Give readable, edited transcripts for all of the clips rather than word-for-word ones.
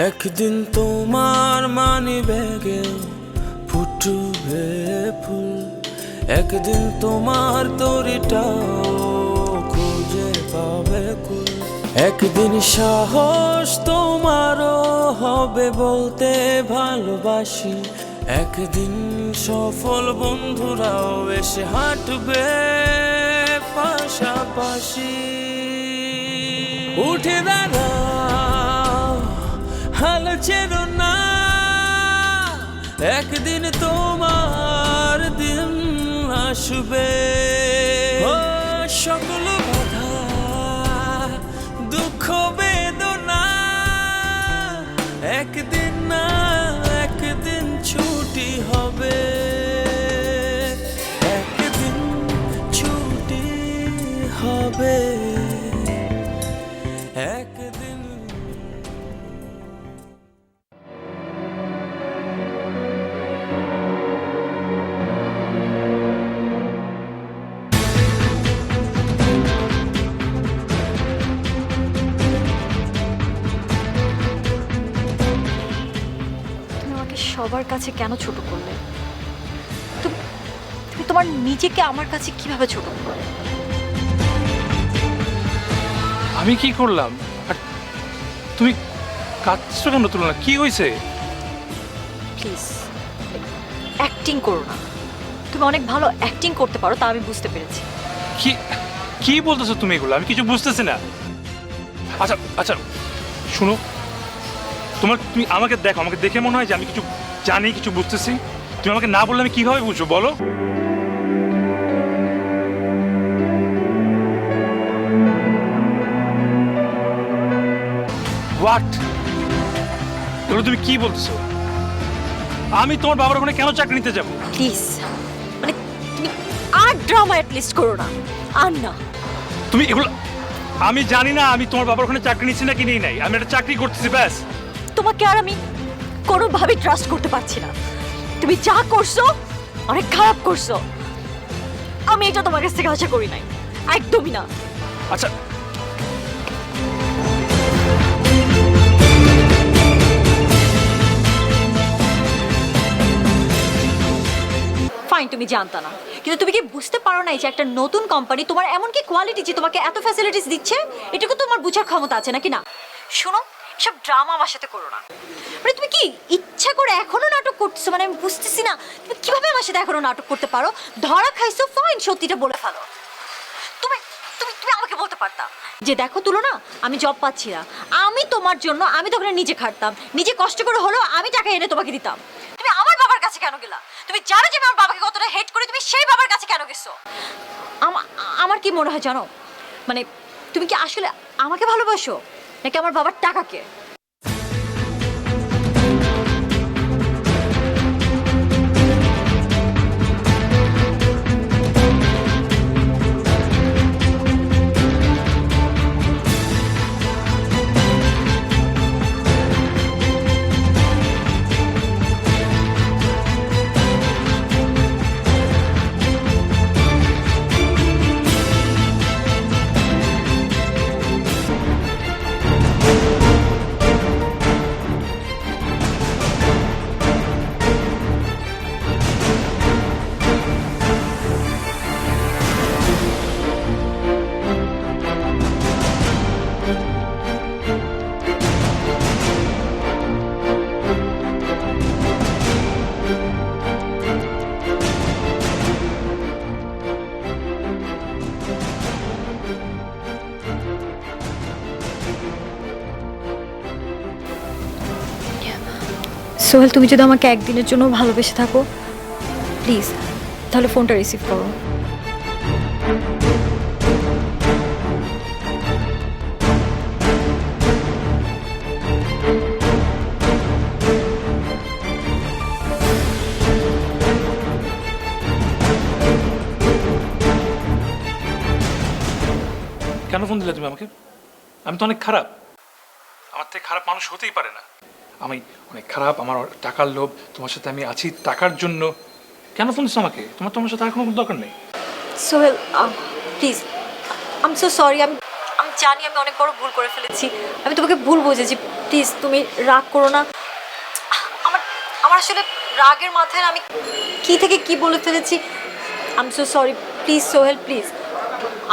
একদিন তোমার মানি ব্যাগে ফুটবে ফুল, একদিন তোমার তরিটাও খুঁজে পাবে কুল। একদিন সাহস তোমারও হবে বলতে ভালোবাসি, একদিন সফল বন্ধুরাও এসে হাঁটবে পাশাপাশি। উঠে দাঁড়াও, হাল ছেড়ো না, একদিন তোমার দিন আসবে। সকল বাধা দুঃখ বেদনা একদিন না একদিন ছুটি হবে, একদিন ছুটি হবে, একদিন। সবার কাছে কেন ছোট করলে? তুমি তোমার নিজেকে আমার কাছে কিভাবে ছোট করলে? আমি কি করলাম? আর তুমি কাঁদছো কেন তুলনা? কি হয়েছে? প্লিজ অ্যাক্টিং করো না। তুমি অনেক ভালো অ্যাক্টিং করতে পারো, তা আমি বুঝতে পেরেছি। কি কি বলতেছো তুমি এগুলো? আমি কিছু বুঝতেছি না। আচ্ছা আচ্ছা শুনো, তুমি আমাকে দেখো, আমাকে দেখে মনে হয় যে আমি কিছু জানি, কিছু বুঝতেছি। তুমি আমাকে না বললে আমি কিভাবে বুঝবো বলো? হোয়াট? এগুলো তুমি কি বলছো? আমি তোমার বাবার ওখানে কেন চাকরি নিতে যাবো? প্লিজ মানে তুমি আর ড্রামা অ্যাটলিস্ট করো না, আর না। তুমি এগুলো, আমি জানি না আমি তোমার বাবার ওখানে চাকরি নিচ্ছি না কি নেই নাই, আমি একটা চাকরি করতেছি ব্যাস। তোমাকে আর আমি কোনোভাবে ট্রাস্ট করতে পারছি না। তুমি যা করছো অনেক খারাপ করছো। আমি এটা তোমার কাছ থেকে আশা করি নাই, একদমই না। আচ্ছা ফাইন, তুমি জানতা না, কিন্তু তুমি কি বুঝতে পারো না যে একটা নতুন কোম্পানি তোমার এমন কি কোয়ালিটি যে তোমাকে এত ফ্যাসিলিটিস দিচ্ছে, এটুকু তোমার বোঝার ক্ষমতা আছে নাকি না? শোনো, এসব ড্রামা আমার সাথে করো না। মানে তুমি কি ইচ্ছা করে এখনো নাটক করতেছো? মানে আমি বুঝতেছি না তুমি কিভাবে আমার সাথে এখনো নাটক করতে পারো। ধরা খাইছো, ফাইন, সত্যিটা বলে ফেলো। তুমি তুমি তুমি আমাকে বলতে পারতা যে দেখো তুলনা, আমি জব পাচ্ছি না, আমি তোমার জন্য আমি তো ওখানে নিজে খাটতাম, নিজে কষ্ট করে হলেও আমি টাকা এনে তোমাকে দিতাম। তুমি আমার বাবার কাছে কেন গেলা? তুমি জানো যে আমি আমার বাবাকে কতটা হেট করি, তুমি সেই বাবার কাছে কেন গেছো? আমার কি মনে হয় জানো, মানে তুমি কি আসলে আমাকে ভালোবাসো নাকি আমার বাবার টাকাকে? সোহেল, তুমি যদি আমাকে একদিনের জন্য ভালোবেসে থাকো প্লিজ তাহলে ফোনটা রিসিভ করো। কেন ফোন দিলে তুমি আমাকে? আমি তো অনেক খারাপ, আমার থেকে খারাপ মানুষ হতেই পারে না। আমি অনেক খারাপ, আমার টাকার লোভ, তোমার সাথে আমি আছি টাকার জন্য। কেন ফোন দিচ্ছ আমাকে? তোমার তোমার সাথে আর কোনো দরকার নেই। Sohel please, I am so sorry, আমি জানি আমি অনেক বড় ভুল করে ফেলেছি, আমি তোমাকে ভুল বুঝেছি, প্লিজ তুমি রাগ করো না। আমার আমার আসলে রাগের মাথায় আমি কি থেকে কি বলে ফেলেছি, I am so sorry, please Sohel please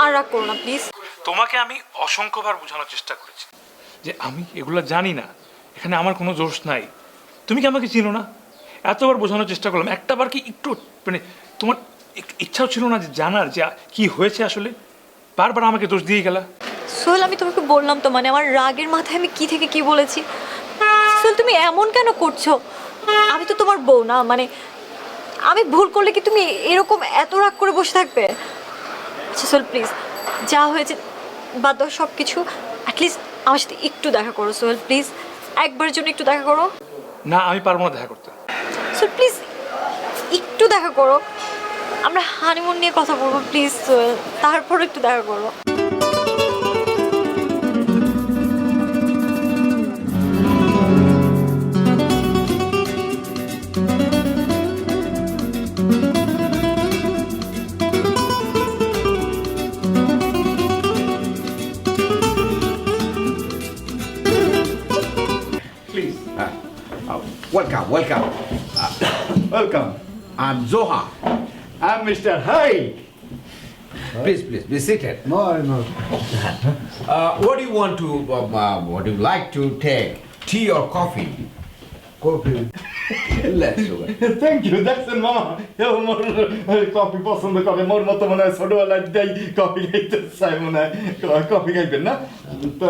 আর রাগ করো না প্লিজ। তোমাকে আমি অসংখ্যবার বোঝানোর চেষ্টা করেছি যে আমি এগুলো জানি না, এখানে আমার কোনো দোষ নাই। তুমি কি আমাকে চিনো না? এতবার বোঝানোর চেষ্টা করলাম, একটাবার কি একটু মানে তোমার ইচ্ছাও ছিল না যে জানার যে কি হয়েছে আসলে? বারবার আমাকে দোষ দিয়ে গেলা। সোহেল আমি তোমাকে বললাম তো, মানে আমার রাগের মাথায় আমি কি থেকে কি বলেছি। সোহেল তুমি এমন কেন করছো? আমি তো তোমার বউ না, মানে আমি ভুল করলে কি তুমি এরকম এত রাগ করে বসে থাকবে? আচ্ছা সোহেল প্লিজ, যা হয়েছে বাদ দাও সব কিছু, অ্যাটলিস্ট আমার সাথে একটু দেখা করো সোহেল প্লিজ, একবারের জন্য একটু দেখা করো। না আমি পারবো না দেখা করতে। সোহেল প্লিজ একটু দেখা করো, আমরা হানিমুন নিয়ে কথা বলবো প্লিজ সোহেল, তারপর একটু দেখা করো। Please. Welcome, welcome. Welcome. I'm Zoha. I'm Mr. Hari. Please, please, be seated. No. What do you want to, what do you like to take? Tea or coffee? Coffee. Let's do it. Thank you. That's a mama. More coffee পছন্দ করে, মোর মতো মনে হয় ছোটবেলায় যাই coffee খাইতে চাই, মনে হয় কফি খাইবেন না তো।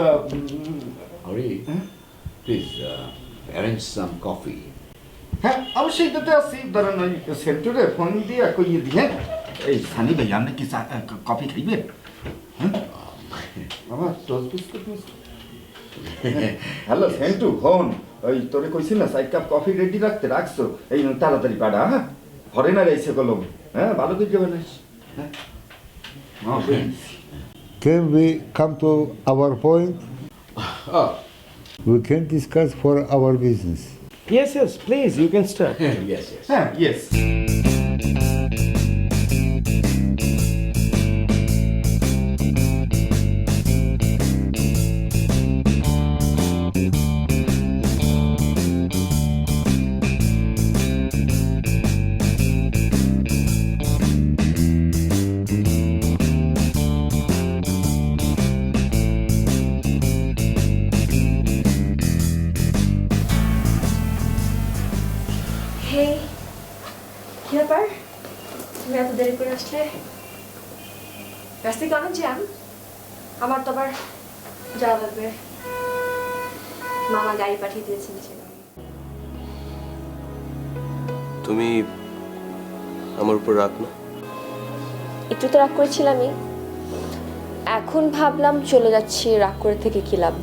Hari, please arrange some coffee. হ্যাঁ অবশ্যই এটাতে আসি, ধরেন ওই সেন্টুরে ফোন দিয়ে কইয়ে দিয়ে এই সানি ভাই আপনি কি কফি খাইবেন? হ্যাঁ বাবা toast biscuit hello Sentu, phone ওই তোরে কইছি না 4 কাপ কফি রেডি রাখতে, রাখছো? এই তাড়াতাড়ি পাড়া, হ্যাঁ ফরেনার এসে কলম, হ্যাঁ ভালো করে যাবেন। হ্যাঁ Can we come to our point? Oh, We can discuss for our business. Yes, please, you can start. yes, yes. হ্যাঁ ইয়েস। হেই কি ব্যাপার, তুমি এত দেরি করে আসলে? রাস্তায় কেন জ্যাম? আমার তো আবার যাওয়া লাগবে, মামা গাড়ি পাঠিয়ে দিয়েছে নিচে। তুমি আমার উপর রাগ না? একটু তো রাগ করেছিলামই, এখন ভাবলাম চলে যাচ্ছি, রাগ করে থেকে কি লাভ,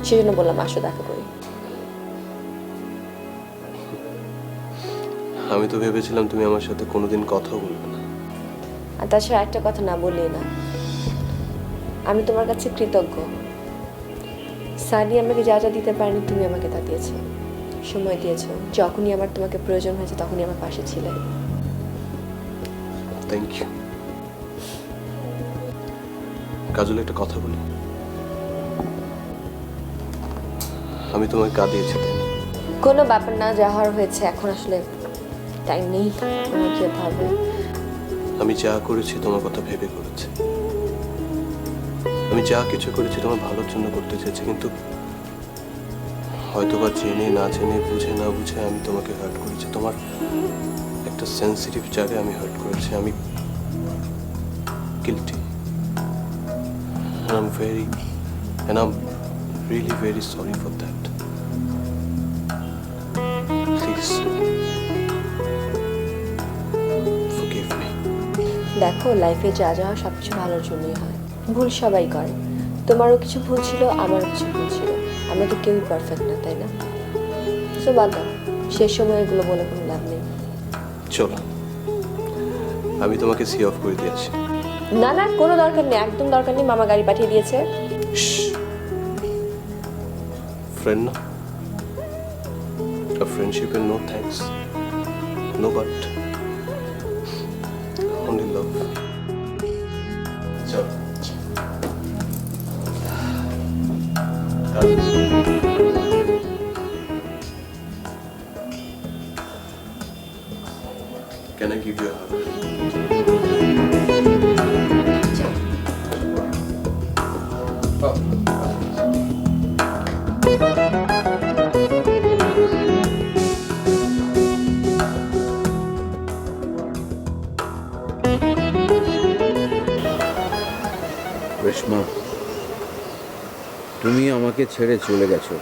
সেজন্য বললাম আসো দেখা করি। আমি তো ভেবেছিলাম তুমি আমার সাথে কোনোদিন কথা বলবে না। আর তাছাড়া একটা কথা না বললেই না, আমি তোমার কাছে কৃতজ্ঞ। সানি আমাকে যা যা দিতে পারেনি তুমি আমাকে তা দিয়েছো, সময় দিয়েছো, যখনই আমার তোমাকে প্রয়োজন হয়েছে তখনই আমার পাশে ছিলে। Thank you. কাজল একটা কথা বলি, আমি তোমায় কাঁদিয়েছি তাই না? কোনো ব্যাপার না, যা হওয়ার হয়েছে, এখন আসলে টাইম নেই তোমার কি ভাববে। আমি যা করেছি তোমার কথা ভেবে করেছি, আমি যা কিছু করেছি তোমার ভালোর জন্য করতে চেয়েছি, কিন্তু হয়তোবা জেনে না জেনে, বুঝে না বুঝে আমি তোমাকে হার্ট করেছি, তোমার একটা সেন্সিটিভ জায়গায় আমি হার্ট করেছি। আমি guilty and I'm really very sorry for that. Please forgive me. দেখো, লাইফে যা যা হয় সবকিছু ভালোর জন্যই হয়, ভুল সবাই করে, তোমারও কিছু ভুল ছিল, আমারও কিছু ভুল ছিল, আমরা তো কেউই পারফেক্ট না, তাই না? সো বাদ দাও, শেষ সময় এগুলো বলে কোনো লাভ নেই। চলো আমি তোমাকে সি অফ করে দিয়ে আসি। না না, কোনো দরকার নেই, একদম দরকার নেই, মামা গাড়ি পাঠিয়ে দিয়েছে। ফ্রেন্ড না, a friendship and no thanks, no but, only love. চলো। Can I give you a hug? Reshma, তুমি আমাকে ছেড়ে চলে গেছো,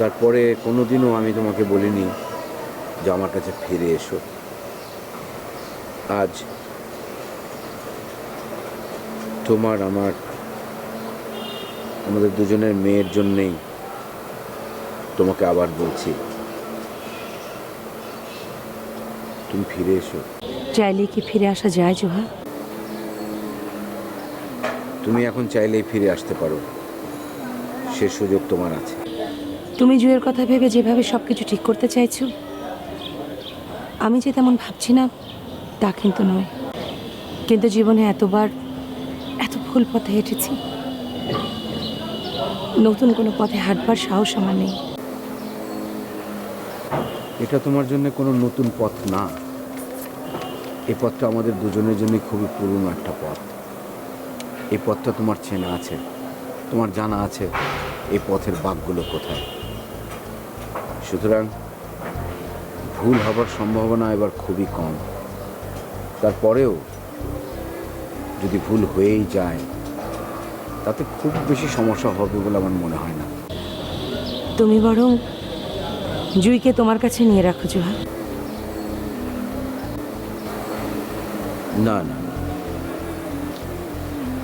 তারপরে কোনোদিনও আমি তোমাকে বলিনি যে আমার কাছে ফিরে এসো। আজ তোমার আমাদের দুজনের মেয়ের জন্যেই তোমাকে আবার বলছি, তুমি ফিরে এসো। চাইলে কি ফিরে আসা যায় জোহা? তুমি এখন চাইলেই ফিরে আসতে পারো, সে সুযোগ তোমার আছে। তুমি জুয়ের কথা ভেবে যেভাবে সব কিছু ঠিক করতে চাইছো, আমি যে তেমন ভাবছি না তা কিন্তু নয়। কিন্তু জীবনে এতবার এত ভুল পথে হেঁটেছি, নতুন কোনো পথে হাঁটবার সাহস আমার নেই। এটা তোমার জন্য কোনো নতুন পথ না, এই পথটা আমাদের দুজনের জন্য খুবই পুরনো একটা পথ। এই পথটা তোমার চেনা আছে, তোমার জানা আছে এই পথের বাঁকগুলো কোথায়। সুতরাং ভুল হবার সম্ভাবনা এবার খুবই কম। তারপরেও যদি ভুল হয়েই যায় তাতে খুব বেশি সমস্যা হবে বলে আমার মনে হয় না। তুমি বরং জুইকে তোমার কাছে নিয়ে রাখো জোহা। না না,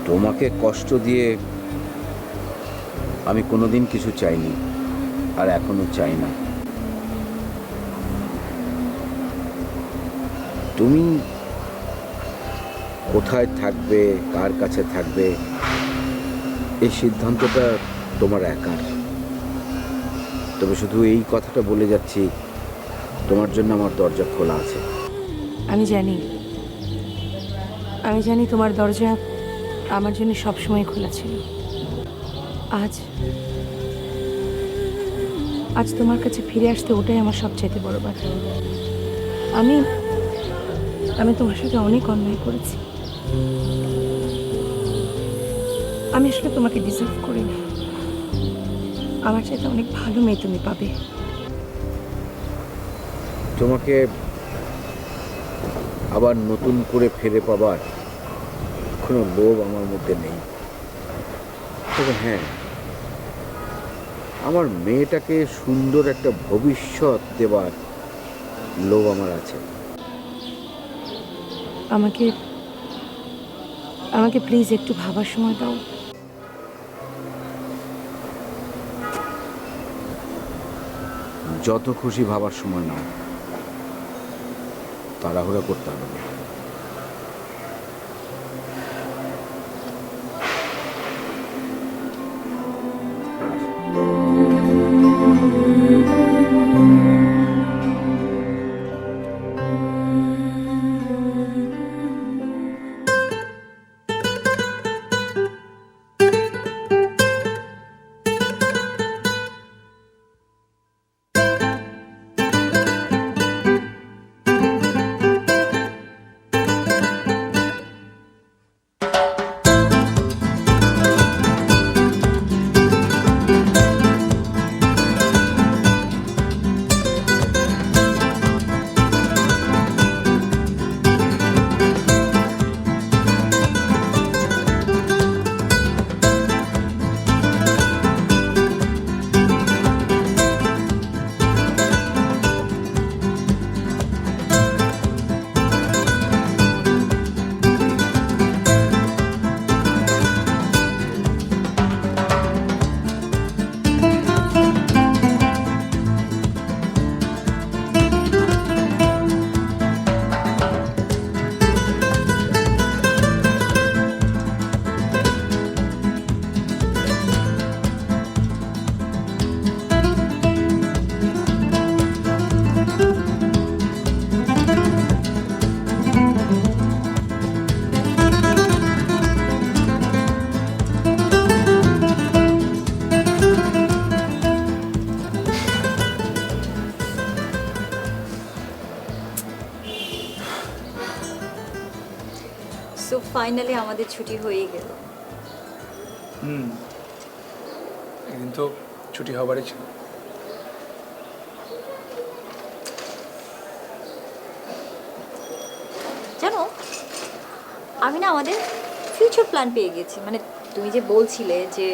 তোমাকে কষ্ট দিয়ে আমি কোনোদিন কিছু চাইনি, আর এখনো চাই না। তুমি কোথায় থাকবে, কার কাছে থাকবে, এই সিদ্ধান্তটা তোমার একার। তবে শুধু এই কথাটা বলে যাচ্ছি, তোমার জন্য আমার দরজা খোলা আছে। আমি জানি তোমার দরজা আমার জন্য সবসময় খোলা ছিল। আজ তোমার কাছে ফিরে আসতে ওটাই আমার সবচাইতে বড় বাধা। আমি তোমার সাথে অনেক অন্যায় করেছি। আমি আসলে তোমাকে ডিজার্ভ করি না। আমার চাইতে অনেক ভালো মেয়ে তুমি পাবে। তোমাকে আবার নতুন করে ফিরে পাবার কোনো লোভ আমার মধ্যে নেই। তবে হ্যাঁ, আমার মেয়েটাকে সুন্দর একটা ভবিষ্যৎ দেবার লোভ আমার আছে। আমাকে প্লিজ একটু ভাবার সময় দাও। যত খুশি ভাবার সময় নাও, তাড়াহুড়া করতে হবে না। সো ফাইনালি আমাদের ছুটি হয়ে গেল। একদিন তো ছুটি হবারই ছিল। জানো, আমি না আমাদের ফিউচার প্ল্যান পেয়ে গেছি। মানে তুমি যে বলছিলে যে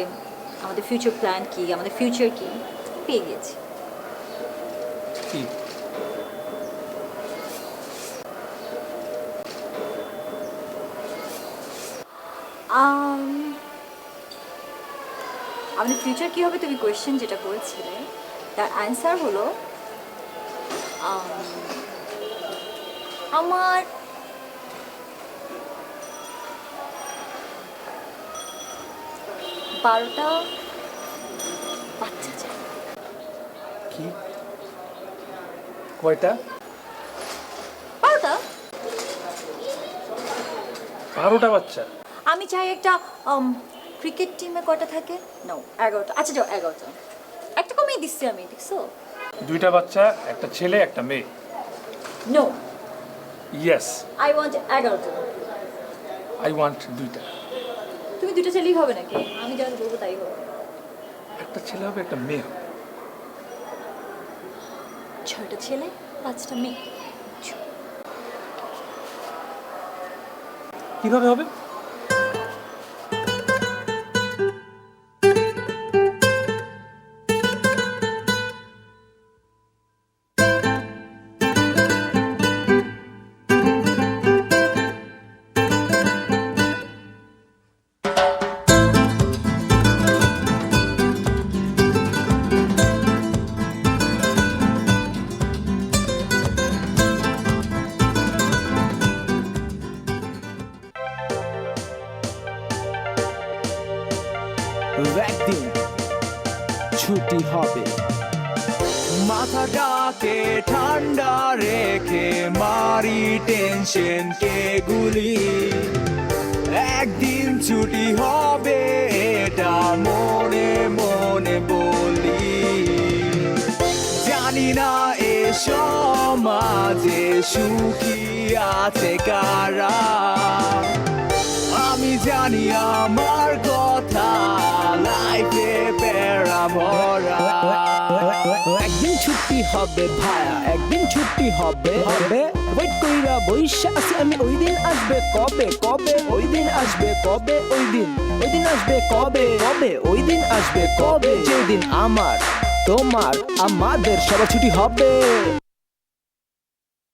আমাদের ফিউচার প্ল্যান কি, আমাদের ফিউচার কি, পেয়ে গেছি। কি? আমাদের ফিউচার কি হবে তুমি কোয়েশ্চেন যেটা করেছিলে, তার অ্যান্সার হলো আমার বারোটা বাচ্চা চাই। কি? কয়টা? 12টা। 12টা বাচ্চা? আমি চাই একটা ক্রিকেট টিমে কয়টা থাকে? নো 11টা। আচ্ছা যাও 11টা, একটা কমিয়ে দিচ্ছি আমি, দেখছো? 2টা বাচ্চা, একটা ছেলে একটা মেয়ে। নো, ইয়েস, আই ওয়ান্ট 11টা। আই ওয়ান্ট 2টা। তুমি 2টা ছেলেই হবে নাকি? আমি যা বলবো তাই হবে। একটা ছেলে হবে একটা মেয়ে হবে। 6টা ছেলে 5টা মেয়ে। কিভাবে হবে? একদিন ছুটি হবে, মাথাটাকে ঠান্ডা রেখে মারি টেনশন কে গুলি। একদিন ছুটি হবে এটা মনে মনে বলি। জানি না এ সমাজে সুখী আছে কারা, আমি জানি আমার কথা লাইফে প্যারা ভরা। একদিন ছুটি হবে ভায়া, একদিন ছুটি হবে হবে। ওয়েট কইরা বইসা আছি আমি, ওই দিন আসবে কবে কবে, ওই দিন আসবে কবে, ওই দিন আসবে কবে কবে, ওই দিন আসবে কবে, যেদিন আমার তোমার আমাদের সবার ছুটি হবে।